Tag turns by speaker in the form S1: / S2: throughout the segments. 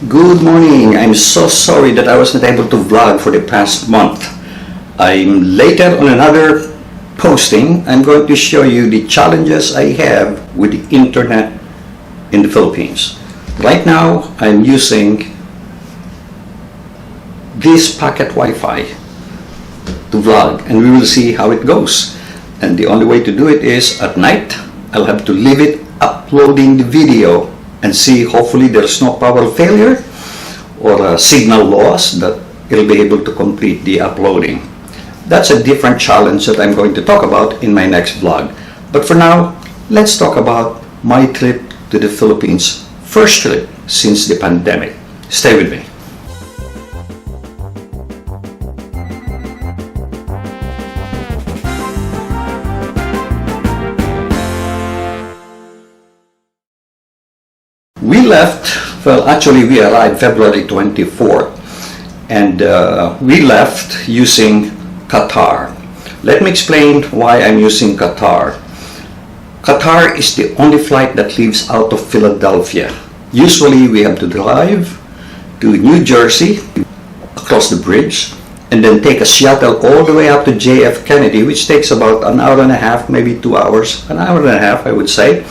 S1: Good morning. I'm so sorry that I was not able to vlog for the past month. I'm later on another posting. I'm going to show you the challenges I have with the internet in the Philippines. Right now, I'm using this packet Wi-Fi to vlog, and we will see how it goes. And the only way to do it is at night. I'll have to leave it uploading the video and see, hopefully there's no power failure or a signal loss, that it'll be able to complete the uploading. That's a different challenge that I'm going to talk about in my next vlog. But for now, let's talk about my trip to the Philippines, first trip since the pandemic. Stay with me. We left, well, actually we arrived February 24th, and we left using Qatar. Let me explain why I'm using Qatar. Qatar is the only flight that leaves out of Philadelphia. Usually we have to drive to New Jersey, across the bridge, and then take a shuttle all the way up to JF Kennedy, which takes about an hour and a half, maybe 2 hours, an hour and a half I would say.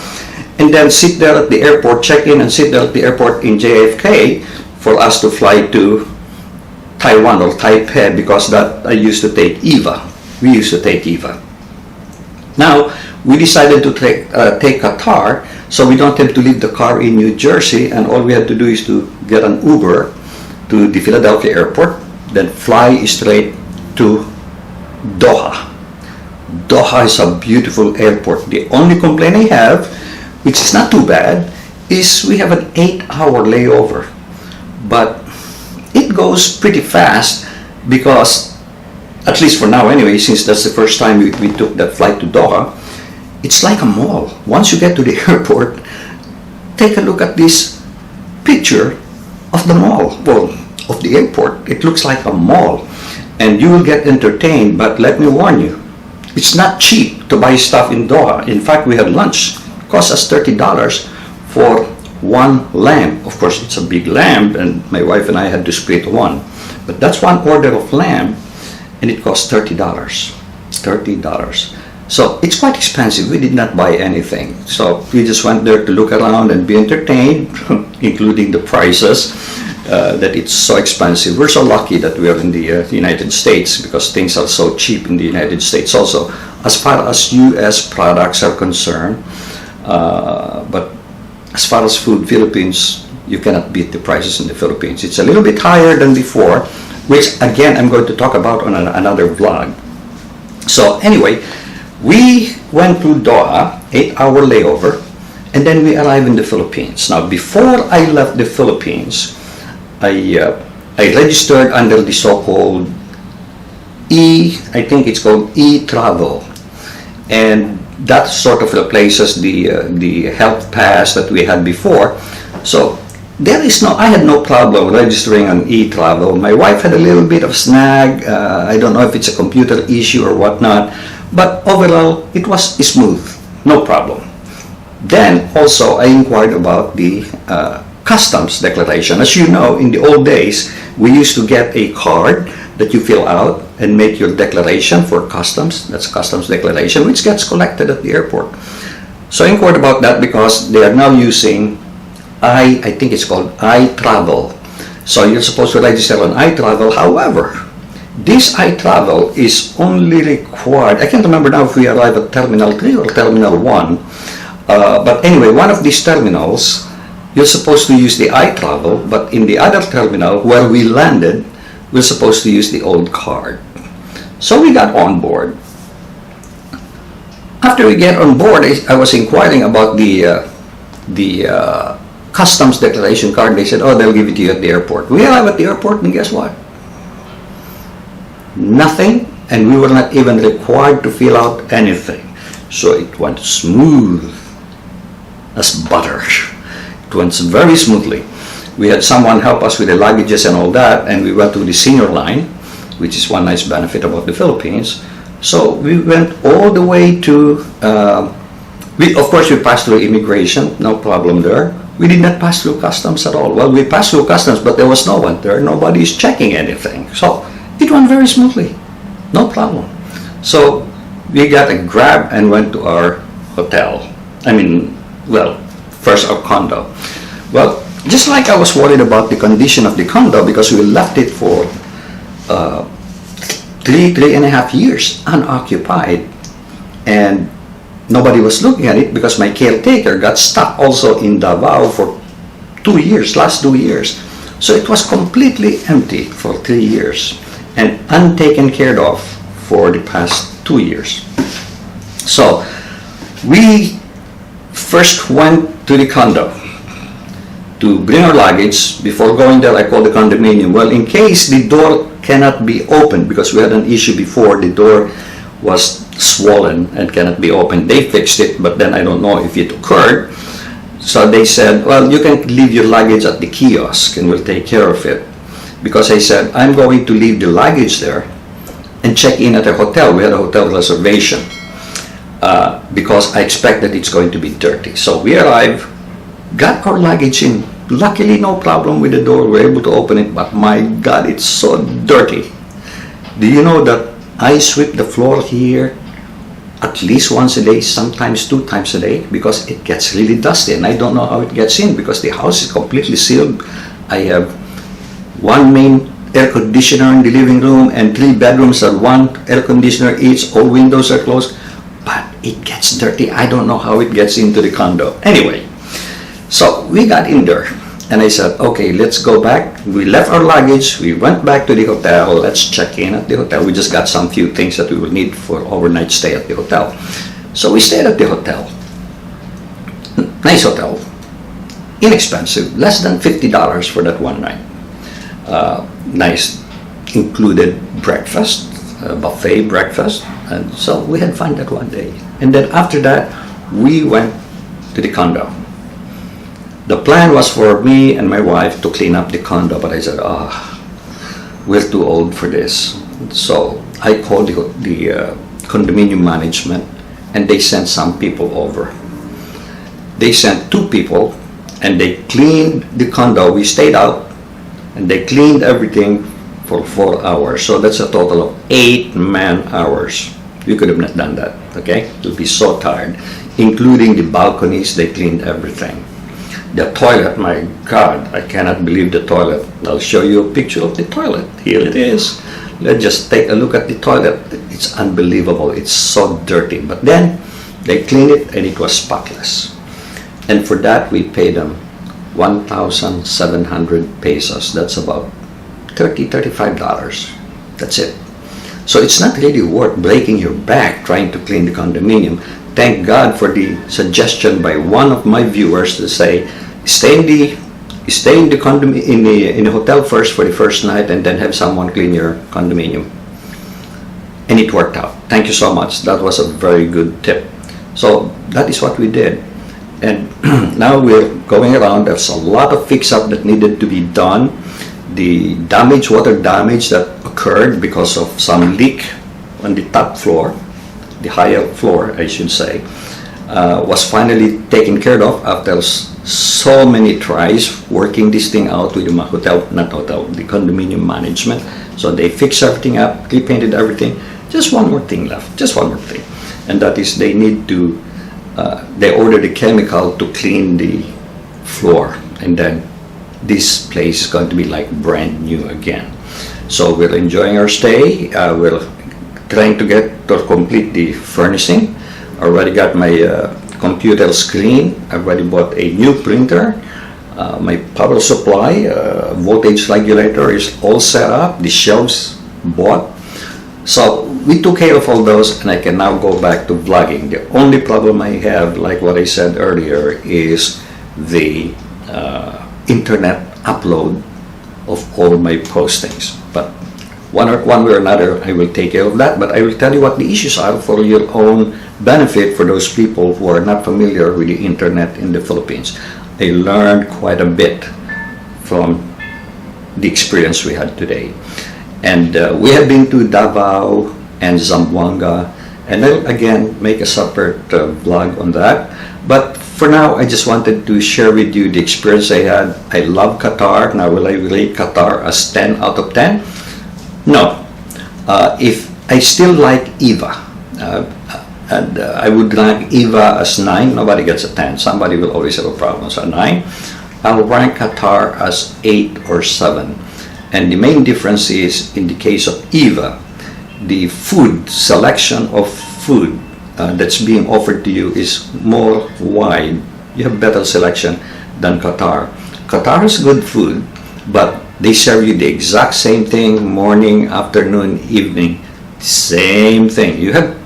S1: And then sit there at the airport, check in and sit there at the airport in JFK for us to fly to Taiwan or Taipei, because that I used to take EVA. We used to take EVA. Now, we decided to take Qatar, so we don't have to leave the car in New Jersey, and all we had to do is to get an Uber to the Philadelphia airport, then fly straight to Doha. Doha is a beautiful airport. The only complaint I have, which is not too bad, is we have an 8-hour layover. But it goes pretty fast because, at least for now anyway, since that's the first time we took that flight to Doha, it's like a mall. Once you get to the airport, take a look at this picture of the mall, well, of the airport. It looks like a mall, and you will get entertained, but let me warn you, it's not cheap to buy stuff in Doha. In fact, we had lunch. Cost us $30 for one lamb. Of course, it's a big lamb, and my wife and I had to split one. But that's one order of lamb, and it cost $30. $30. So it's quite expensive. We did not buy anything. So we just went there to look around and be entertained, including the prices, that it's so expensive. We're so lucky that we are in the United States, because things are so cheap in the United States also, as far as US products are concerned. But as far as food, Philippines, you cannot beat the prices in the Philippines. It's a little bit higher than before, which again I'm going to talk about on another vlog. So anyway, we went to Doha, 8-hour layover, and then we arrived in the Philippines. Now, before I left the Philippines, I registered under the so-called I think it's called e-travel, and that sort of replaces the health pass that we had before. So I had no problem registering on e-travel. My wife had a little bit of snag. I don't know if it's a computer issue or whatnot, but overall it was smooth, no problem. Then also I inquired about the customs declaration. As you know, in the old days, we used to get a card that you fill out and make your declaration for customs. That's a customs declaration, which gets collected at the airport. So I inquired about that because they are now using I think it's called iTravel. So you're supposed to register on iTravel. However, this iTravel is only required, I can't remember now if we arrive at Terminal 3 or Terminal 1. But anyway, one of these terminals, you're supposed to use the iTravel, but in the other terminal where we landed, we're supposed to use the old card. So we got on board. After we get on board, I was inquiring about the customs declaration card. They said, oh, they'll give it to you at the airport. We arrived at the airport, and guess what? Nothing, and we were not even required to fill out anything. So it went smooth as butter. It went very smoothly. We had someone help us with the luggages and all that, and we went to the senior line, which is one nice benefit about the Philippines. So we went all the way to, of course we passed through immigration, no problem there. We did not pass through customs at all. Well, we passed through customs, but there was no one there. Nobody is checking anything. So it went very smoothly. No problem. So we got a grab and went to our hotel. First our condo. Well, just like I was worried about the condition of the condo because we left it for 3.5 years unoccupied, and nobody was looking at it because my caretaker got stuck also in Davao for last 2 years. So it was completely empty for 3 years and untaken care of for the past 2 years. So we first went to the condo to bring our luggage. Before going there, I called the condominium. Well, in case the door cannot be opened, because we had an issue before, the door was swollen and cannot be opened. They fixed it, but then I don't know if it occurred. So they said, well, you can leave your luggage at the kiosk and we'll take care of it. Because I said, I'm going to leave the luggage there and check in at a hotel. We had a hotel reservation because I expect that it's going to be dirty. So we arrived, got our luggage in. Luckily, no problem with the door. We were able to open it, but my God, it's so dirty. Do you know that I sweep the floor here at least once a day, sometimes 2 times a day, because it gets really dusty, and I don't know how it gets in because the house is completely sealed. I have one main air conditioner in the living room and 3 bedrooms and 1 air conditioner each. All windows are closed, but it gets dirty. I don't know how it gets into the condo. Anyway, so we got in there, and I said, okay, let's go back. We left our luggage. We went back to the hotel. Let's check in at the hotel. We just got some few things that we will need for overnight stay at the hotel. So we stayed at the hotel. Nice hotel. Inexpensive. Less than $50 for that one night. Nice. Included breakfast, buffet breakfast. And so we had fun that one day. And then after that, we went to the condo. The plan was for me and my wife to clean up the condo, but I said, we're too old for this. So I called the condominium management, and they sent some people over. They sent 2 people, and they cleaned the condo. We stayed out, and they cleaned everything for 4 hours. So that's a total of 8 man-hours. You could have not done that, okay? You'll be so tired. Including the balconies, they cleaned everything. The toilet, my God, I cannot believe the toilet. I'll show you a picture of the toilet. Here it is. Let's just take a look at the toilet. It's unbelievable. It's so dirty. But then they cleaned it and it was spotless. And for that, we paid them 1,700 pesos. That's about $35. That's it. So it's not really worth breaking your back trying to clean the condominium. Thank God for the suggestion by one of my viewers to say, stay in the hotel first for the first night and then have someone clean your condominium. And it worked out. Thank you so much. That was a very good tip. So that is what we did. And now we're going around. There's a lot of fix-up that needed to be done. The water damage that occurred because of some leak on the top floor, the higher floor, I should say, was finally taken care of after so many tries working this thing out with the the condominium management. So they fixed everything up, repainted everything. Just one more thing left, just one more thing. And that is they need to, they ordered a chemical to clean the floor. And then this place is going to be like brand new again. So we're enjoying our stay. We're trying to get to complete the furnishing. I already got my computer screen. I already bought a new printer. My power supply, voltage regulator is all set up. The shelves bought. So we took care of all those, and I can now go back to vlogging. The only problem I have, like what I said earlier, is the internet upload of all my postings. But one way or another, I will take care of that. But I will tell you what the issues are for your own benefit for those people who are not familiar with the internet in the Philippines. I learned quite a bit from the experience we had today. And we have been to Davao and Zamboanga, and I'll again make a separate vlog on that. But for now, I just wanted to share with you the experience I had. I love Qatar. Now, will I rate Qatar as 10 out of 10? No. If I still like EVA, and I would rank EVA as 9, nobody gets a 10. Somebody will always have a problem. So 9. I'll rank Qatar as 8 or 7. And the main difference is, in the case of EVA, the food, selection of food that's being offered to you is more wide. You have better selection than Qatar. Qatar has good food, but they serve you the exact same thing, morning, afternoon, evening, same thing. You have,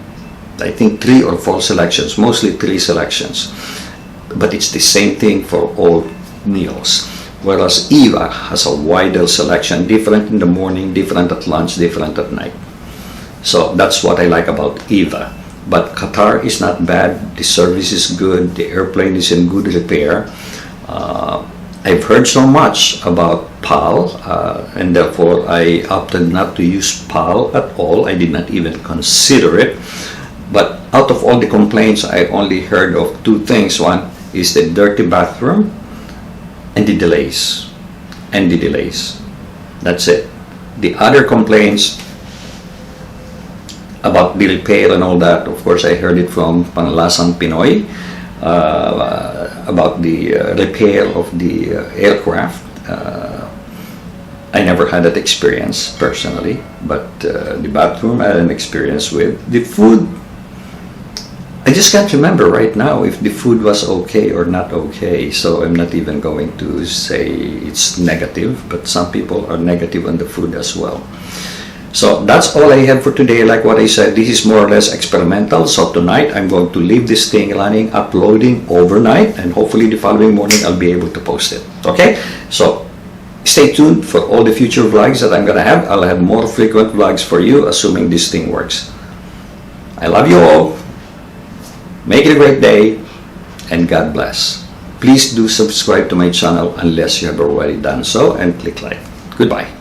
S1: I think, 3 or 4 selections, mostly 3 selections, but it's the same thing for all meals. Whereas EVA has a wider selection, different in the morning, different at lunch, different at night. So that's what I like about EVA. But Qatar is not bad, the service is good, the airplane is in good repair. I've heard so much about PAL, and therefore I opted not to use PAL at all. I did not even consider it. But out of all the complaints, I only heard of 2 things. One is the dirty bathroom, and the delays. That's it. The other complaints about the repair and all that, of course, I heard it from Panglasang Pinoy about the repair of the aircraft. I never had that experience personally, but the bathroom I had an experience with. The food, I just can't remember right now if the food was okay or not okay, so I'm not even going to say it's negative, but some people are negative on the food as well. So that's all I have for today. Like what I said, this is more or less experimental, so tonight I'm going to leave this thing running, uploading overnight, and hopefully the following morning I'll be able to post it. Okay, so stay tuned for all the future vlogs that I'm gonna have. I'll have more frequent vlogs for you, assuming this thing works. I love you all. Make it a great day, and God bless. Please do subscribe to my channel unless you have already done so, and click like. Goodbye.